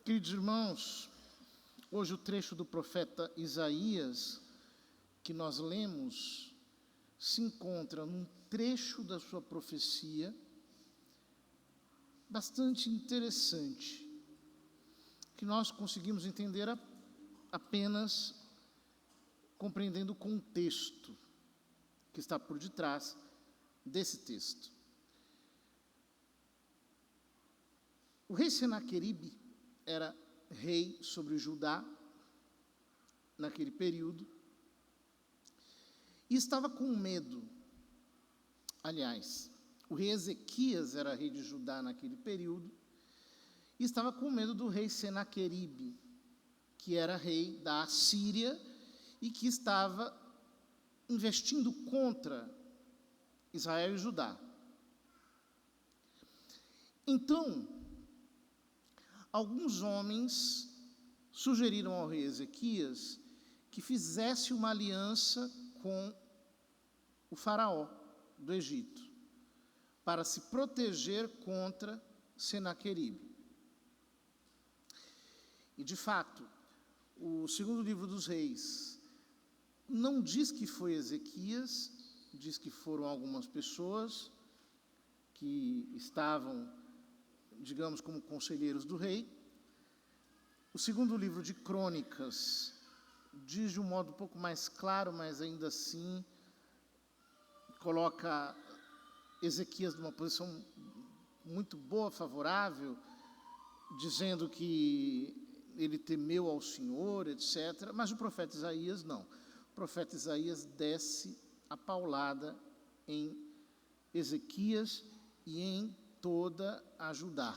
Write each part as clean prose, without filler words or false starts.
Queridos irmãos, hoje o trecho do profeta Isaías que nós lemos se encontra num trecho da sua profecia bastante interessante, que nós conseguimos entender apenas compreendendo o contexto que está por detrás desse texto. O rei Senaqueribe era rei sobre Judá naquele período e estava com medo. Aliás, o rei Ezequias era rei de Judá naquele período e estava com medo do rei Senaqueribe, que era rei da Assíria e que estava investindo contra Israel e Judá. Então, alguns homens sugeriram ao rei Ezequias que fizesse uma aliança com o faraó do Egito, para se proteger contra Senaqueribe. E, de fato, o segundo livro dos reis não diz que foi Ezequias, diz que foram algumas pessoas que estavam, digamos, como conselheiros do rei. O segundo livro de Crônicas diz de um modo um pouco mais claro, mas ainda assim coloca Ezequias numa posição muito boa, favorável, dizendo que ele temeu ao Senhor, etc. Mas o profeta Isaías não. O profeta Isaías desce a paulada em Ezequias e em toda a Judá.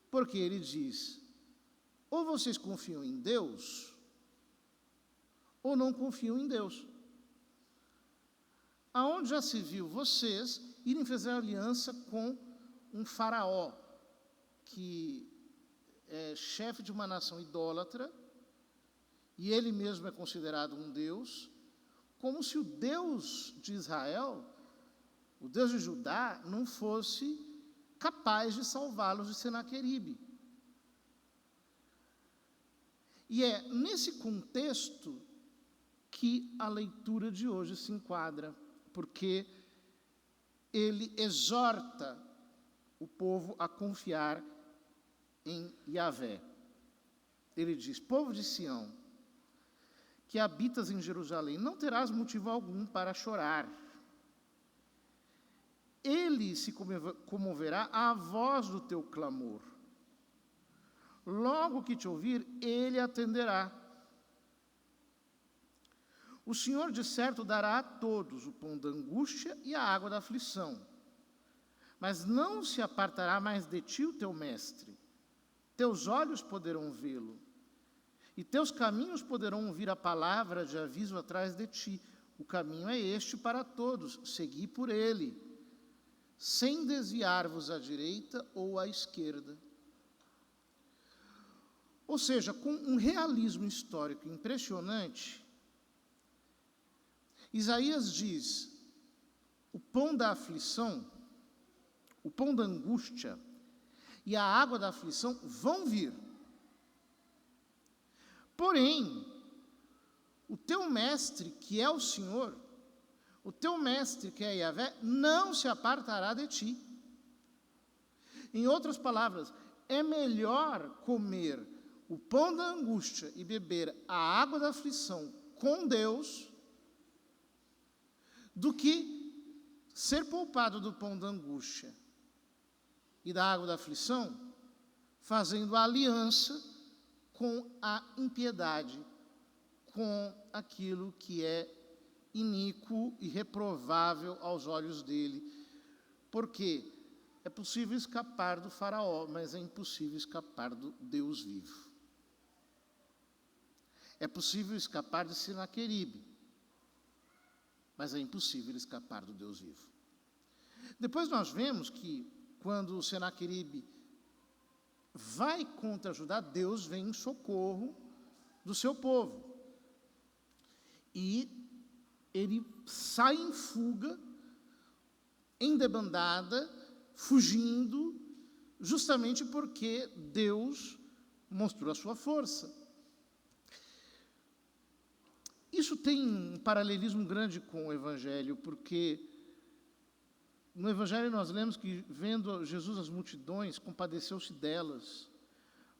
Porque ele diz: ou vocês confiam em Deus, ou não confiam em Deus. Aonde já se viu vocês irem fazer aliança com um faraó, que é chefe de uma nação idólatra, e ele mesmo é considerado um Deus, como se o Deus de Israel, o Deus de Judá, não fosse capaz de salvá-los de Senaqueribe. E é nesse contexto que a leitura de hoje se enquadra, porque ele exorta o povo a confiar em Yahvé. Ele diz: povo de Sião, que habitas em Jerusalém, não terás motivo algum para chorar. Ele se comoverá à voz do teu clamor. Logo que te ouvir, ele atenderá. O Senhor, de certo, dará a todos o pão da angústia e a água da aflição. Mas não se apartará mais de ti o teu mestre. Teus olhos poderão vê-lo, e teus caminhos poderão ouvir a palavra de aviso atrás de ti. O caminho é este para todos, segui por ele, sem desviar-vos à direita ou à esquerda. Ou seja, com um realismo histórico impressionante, Isaías diz: o pão da aflição, o pão da angústia e a água da aflição vão vir. Porém, o teu mestre, que é o Senhor, o teu mestre, que é Yahvé, não se apartará de ti. Em outras palavras, é melhor comer o pão da angústia e beber a água da aflição com Deus do que ser poupado do pão da angústia e da água da aflição, fazendo a aliança com a impiedade, com aquilo que é iníquo e reprovável aos olhos dele. Porque é possível escapar do faraó, mas é impossível escapar do Deus vivo. É possível escapar de Senaqueribe, mas é impossível escapar do Deus vivo. Depois nós vemos que, quando Senaqueribe vai contra Judá, Deus vem em socorro do seu povo. E ele sai em fuga, em debandada, fugindo, justamente porque Deus mostrou a sua força. Isso tem um paralelismo grande com o Evangelho, porque no Evangelho nós lemos que, vendo Jesus as multidões, compadeceu-se delas,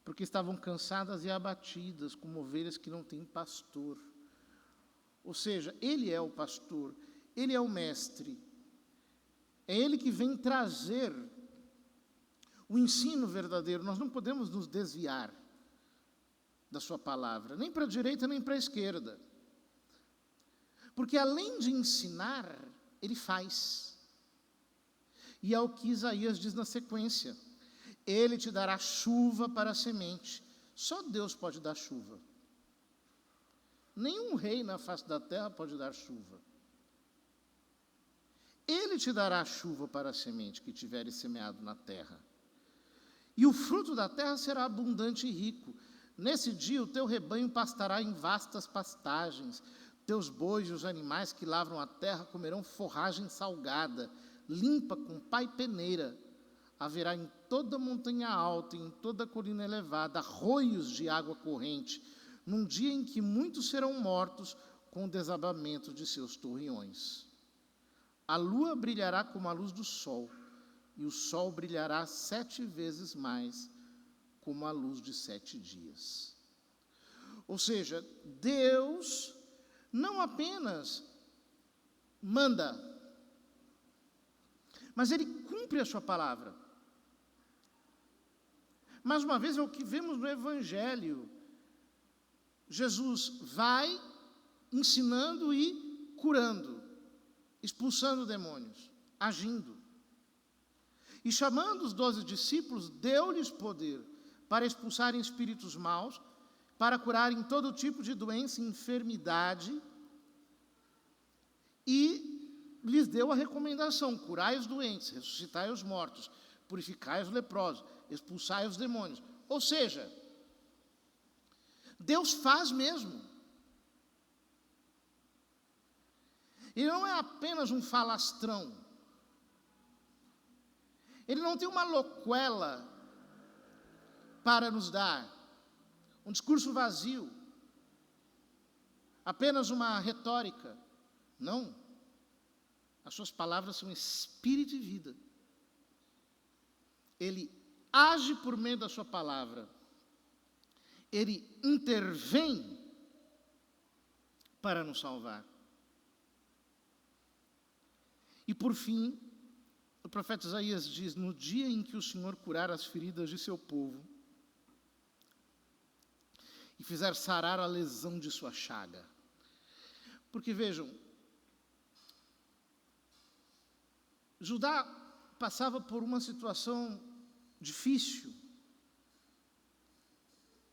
porque estavam cansadas e abatidas, como ovelhas que não têm pastor. Ou seja, Ele é o pastor, Ele é o mestre, é Ele que vem trazer o ensino verdadeiro. Nós não podemos nos desviar da sua palavra, nem para a direita nem para a esquerda. Porque além de ensinar, Ele faz. E é o que Isaías diz na sequência: Ele te dará chuva para a semente. Só Deus pode dar chuva. Nenhum rei na face da terra pode dar chuva. Ele te dará chuva para a semente que tiveres semeado na terra. E o fruto da terra será abundante e rico. Nesse dia o teu rebanho pastará em vastas pastagens. Teus bois e os animais que lavram a terra comerão forragem salgada, limpa com pá e peneira. Haverá em toda montanha alta e em toda colina elevada arroios de água corrente, num dia em que muitos serão mortos com o desabamento de seus torreões. A lua brilhará como a luz do sol, e o sol brilhará 7 vezes mais, como a luz de 7 dias. Ou seja, Deus não apenas manda, mas Ele cumpre a sua palavra. Mais uma vez é o que vemos no Evangelho. Jesus vai ensinando e curando, expulsando demônios, agindo. E chamando os 12 discípulos, deu-lhes poder para expulsarem espíritos maus, para curarem todo tipo de doença e enfermidade, e lhes deu a recomendação: curai os doentes, ressuscitai os mortos, purificai os leprosos, expulsai os demônios. Ou seja, Deus faz mesmo. Ele não é apenas um falastrão. Ele não tem uma loquela para nos dar, um discurso vazio, apenas uma retórica. Não. As suas palavras são espírito e vida. Ele age por meio da sua palavra. Ele intervém para nos salvar. E por fim, o profeta Isaías diz: no dia em que o Senhor curar as feridas de seu povo e fizer sarar a lesão de sua chaga. Porque vejam, Judá passava por uma situação difícil,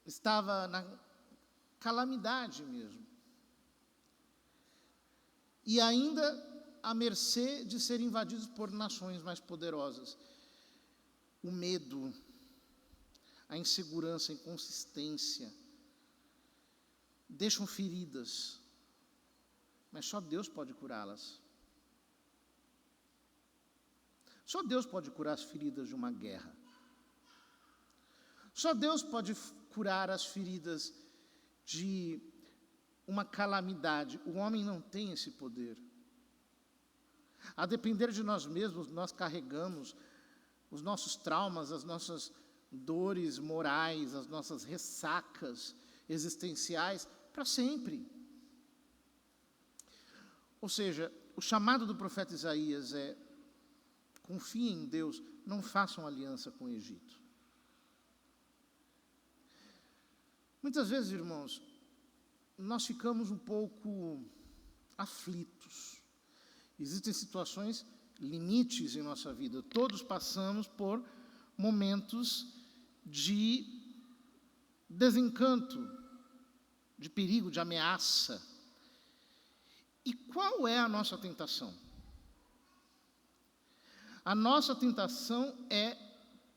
estava na calamidade mesmo, e ainda à mercê de serem invadidos por nações mais poderosas. O medo, a insegurança, a inconsistência deixam feridas, mas só Deus pode curá-las. Só Deus pode curar as feridas de uma guerra. Só Deus pode curar as feridas de uma calamidade. O homem não tem esse poder. A depender de nós mesmos, nós carregamos os nossos traumas, as nossas dores morais, as nossas ressacas existenciais para sempre. Ou seja, o chamado do profeta Isaías é: confiem em Deus, não façam aliança com o Egito. Muitas vezes, irmãos, nós ficamos um pouco aflitos. Existem situações, limites em nossa vida. Todos passamos por momentos de desencanto, de perigo, de ameaça. E qual é a nossa tentação? A nossa tentação é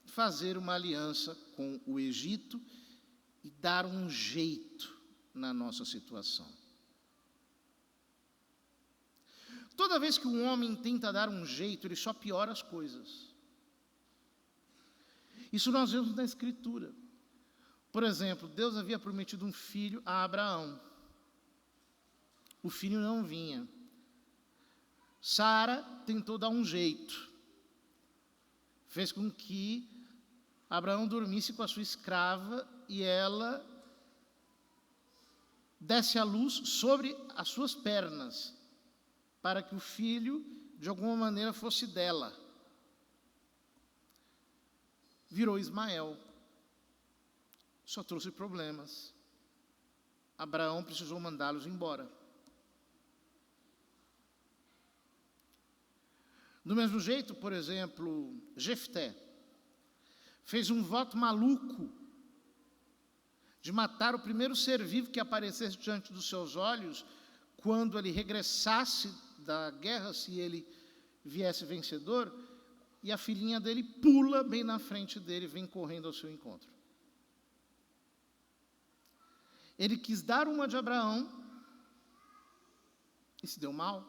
fazer uma aliança com o Egito e dar um jeito na nossa situação. Toda vez que um homem tenta dar um jeito, ele só piora as coisas. Isso nós vemos na Escritura. Por exemplo, Deus havia prometido um filho a Abraão. O filho não vinha. Sara tentou dar um jeito. Fez com que Abraão dormisse com a sua escrava e ela desse a luz sobre as suas pernas, para que o filho, de alguma maneira, fosse dela. Virou Ismael. Só trouxe problemas. Abraão precisou mandá-los embora. Do mesmo jeito, por exemplo, Jefté fez um voto maluco de matar o primeiro ser vivo que aparecesse diante dos seus olhos quando ele regressasse da guerra, se ele viesse vencedor, e a filhinha dele pula bem na frente dele e vem correndo ao seu encontro. Ele quis dar uma de Abraão e se deu mal,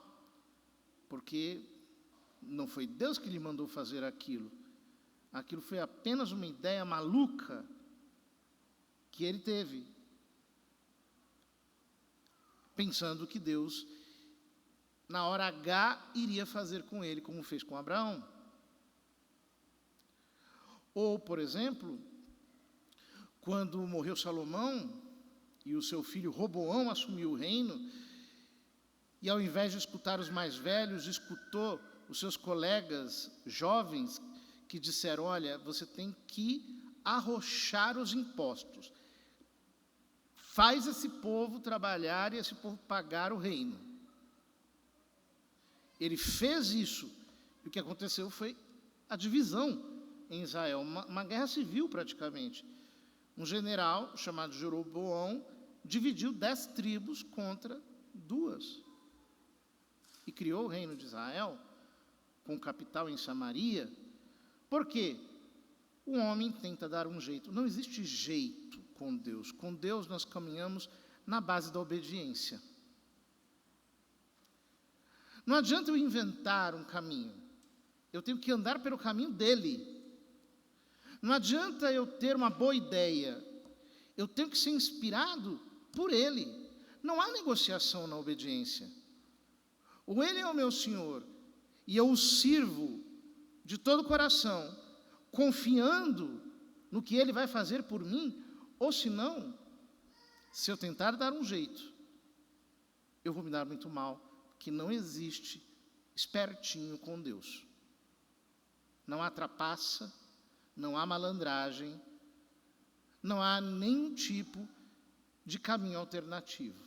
porque não foi Deus que lhe mandou fazer aquilo. Aquilo foi apenas uma ideia maluca que ele teve, pensando que Deus, na hora H, iria fazer com ele como fez com Abraão. Ou, por exemplo, quando morreu Salomão e o seu filho Roboão assumiu o reino, e ao invés de escutar os mais velhos, escutou os seus colegas jovens que disseram: olha, você tem que arrochar os impostos. Faz esse povo trabalhar e esse povo pagar o reino. Ele fez isso, e o que aconteceu foi a divisão em Israel, uma guerra civil praticamente. Um general chamado Jeroboão dividiu 10 tribos contra 2 e criou o reino de Israel, com capital em Samaria. Por quê? O homem tenta dar um jeito. Não existe jeito com Deus. Com Deus nós caminhamos na base da obediência. Não adianta eu inventar um caminho. Eu tenho que andar pelo caminho dele. Não adianta eu ter uma boa ideia. Eu tenho que ser inspirado por ele. Não há negociação na obediência. Ou ele é o meu Senhor, e eu o sirvo de todo o coração, confiando no que ele vai fazer por mim, ou se não, se eu tentar dar um jeito, eu vou me dar muito mal, porque não existe espertinho com Deus. Não há trapaça, não há malandragem, não há nenhum tipo de caminho alternativo.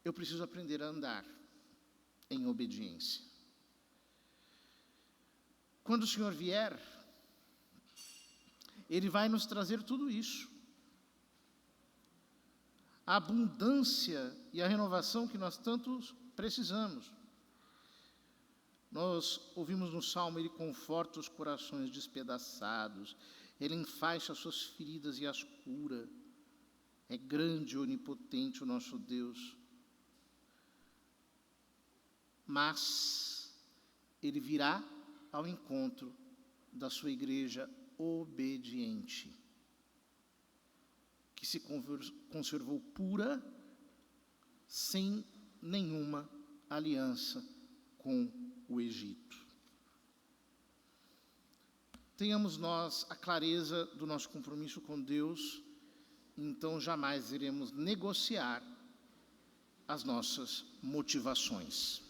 Eu preciso aprender a andar em obediência. Quando o Senhor vier, Ele vai nos trazer tudo isso. A abundância e a renovação que nós tanto precisamos. Nós ouvimos no Salmo: Ele conforta os corações despedaçados, Ele enfaixa as suas feridas e as cura. É grande e onipotente o nosso Deus. Mas Ele virá ao encontro da sua igreja obediente, que se conservou pura, sem nenhuma aliança com o Egito. Tenhamos nós a clareza do nosso compromisso com Deus, então jamais iremos negociar as nossas motivações.